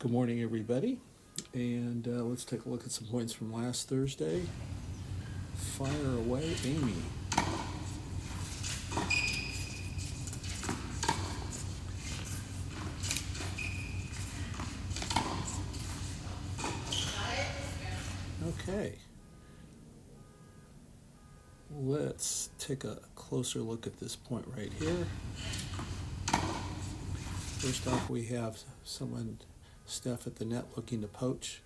Good morning, everybody. And let's take a look at some points from last Thursday. Fire away, Amy. Okay. Let's take a closer look at this point right here. First off, we have someone, Steph, at the net looking to poach.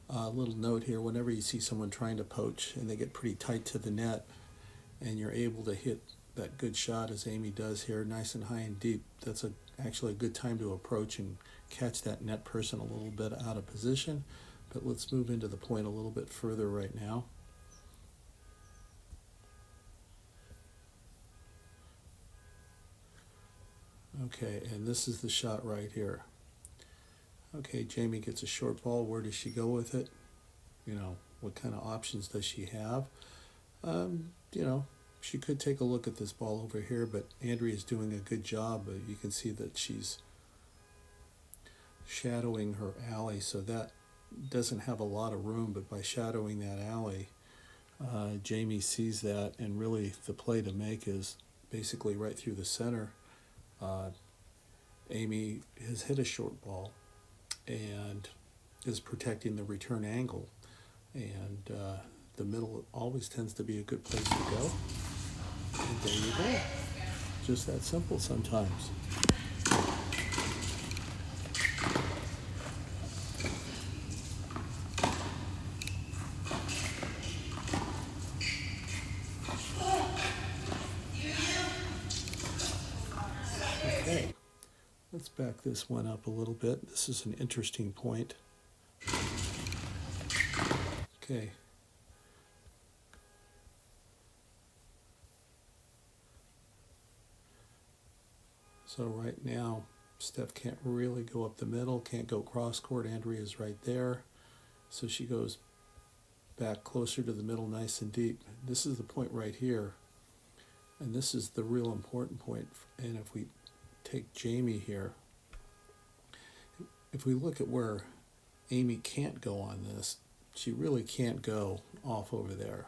A little note here, whenever you see someone trying to poach and they get pretty tight to the net and you're able to hit that good shot as Amy does here, nice and high and deep, that's actually a good time to approach and catch that net person a little bit out of position. But let's move into the point a little bit further right now. Okay, and this is the shot right here. Okay, Jamie gets a short ball. Where does she go with it? What kind of options does she have? She could take a look at this ball over here, but Andrea is doing a good job. You can see that she's shadowing her alley, so that doesn't have a lot of room, but by shadowing that alley, Jamie sees that, and really the play to make is basically right through the center. Amy has hit a short ball and is protecting the return angle, and the middle always tends to be a good place to go. And there you go. Just that simple sometimes. Okay, let's back this one up a little bit. This is an interesting point. Okay. So right now, Steph can't really go up the middle, can't go cross court. Andrea's right there. So she goes back closer to the middle, nice and deep. This is the point right here. And this is the real important point. And if we take Jamie here, if we look at where Amy can't go on this, she really can't go off over there.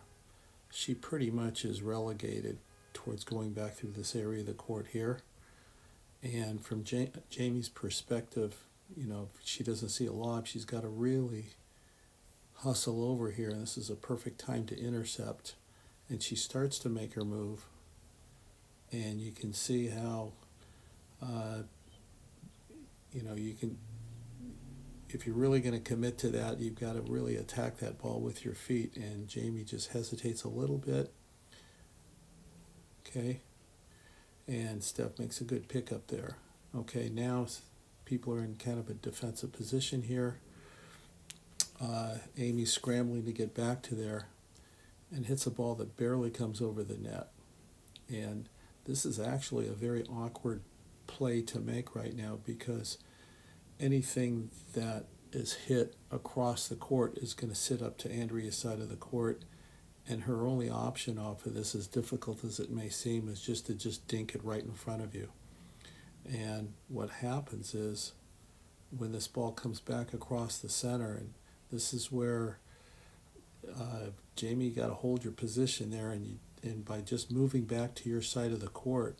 She pretty much is relegated towards going back through this area of the court here. And from Jamie's perspective, if she doesn't see a lob, she's got to really hustle over here, and this is a perfect time to intercept. And she starts to make her move, and you can see how, you can, if you're really going to commit to that, you've got to really attack that ball with your feet, and Jamie just hesitates a little bit. Okay. And Steph makes a good pickup there. Okay, now people are in kind of a defensive position here. Amy's scrambling to get back to there and hits a ball that barely comes over the net. And this is actually a very awkward play to make right now, because anything that is hit across the court is going to sit up to Andrea's side of the court. And her only option off of this, as difficult as it may seem, is just to dink it right in front of you. And what happens is, when this ball comes back across the center, and this is where Jamie, you got to hold your position there, and by just moving back to your side of the court,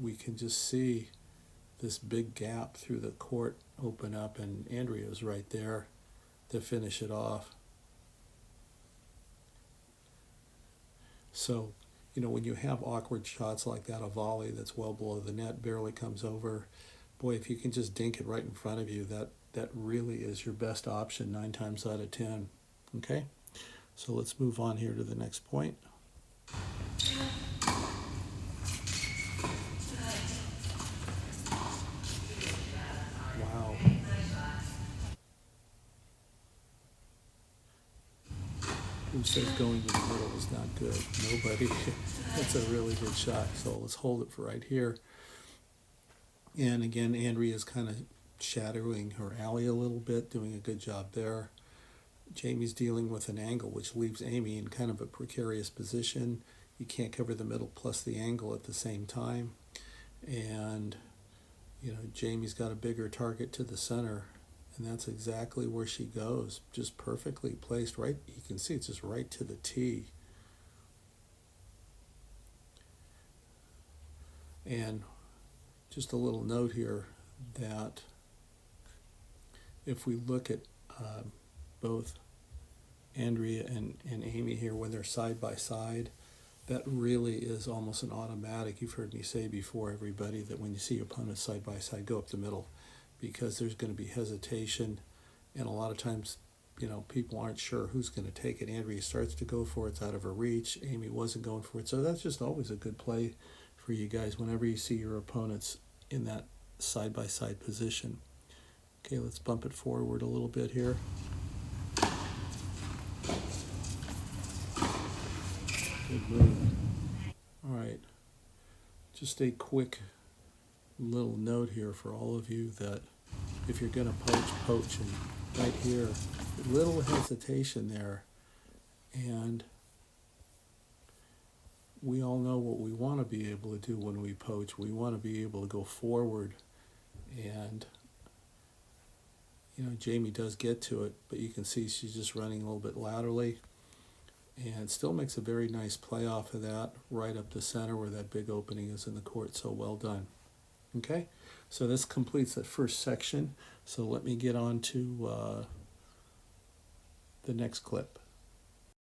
we can just see this big gap through the court open up, and Andrea's right there to finish it off. So, when you have awkward shots like that, a volley that's well below the net, barely comes over, boy, if you can just dink it right in front of you, that really is your best option 9 times out of 10. Okay? So let's move on here to the next point. Wow. Who says going to the middle is not good? Nobody. That's a really good shot. So let's hold it for right here. And again, Andrea is kind of shadowing her alley a little bit, doing a good job there. Jamie's dealing with an angle, which leaves Amy in kind of a precarious position. You can't cover the middle plus the angle at the same time. And, Jamie's got a bigger target to the center, and that's exactly where she goes, just perfectly placed right. You can see it's just right to the tee. And just a little note here that if we look at both Andrea and Amy here when they're side by side, that really is almost an automatic. You've heard me say before, everybody, that when you see your opponents side by side, go up the middle, because there's going to be hesitation, and a lot of times, people aren't sure who's going to take it. Andrea starts to go for it, it's out of her reach. Amy wasn't going for it, so that's just always a good play for you guys whenever you see your opponents in that side by side position. Okay, let's bump it forward a little bit here. Good move. All right, just a quick little note here for all of you that if you're going to poach, and right here, little hesitation there, and we all know what we want to be able to do when we poach. We want to be able to go forward, and Jamie does get to it, but you can see she's just running a little bit laterally, and still makes a very nice play off of that, right up the center where that big opening is in the court. So well done. Okay, so this completes that first section. So let me get on to the next clip.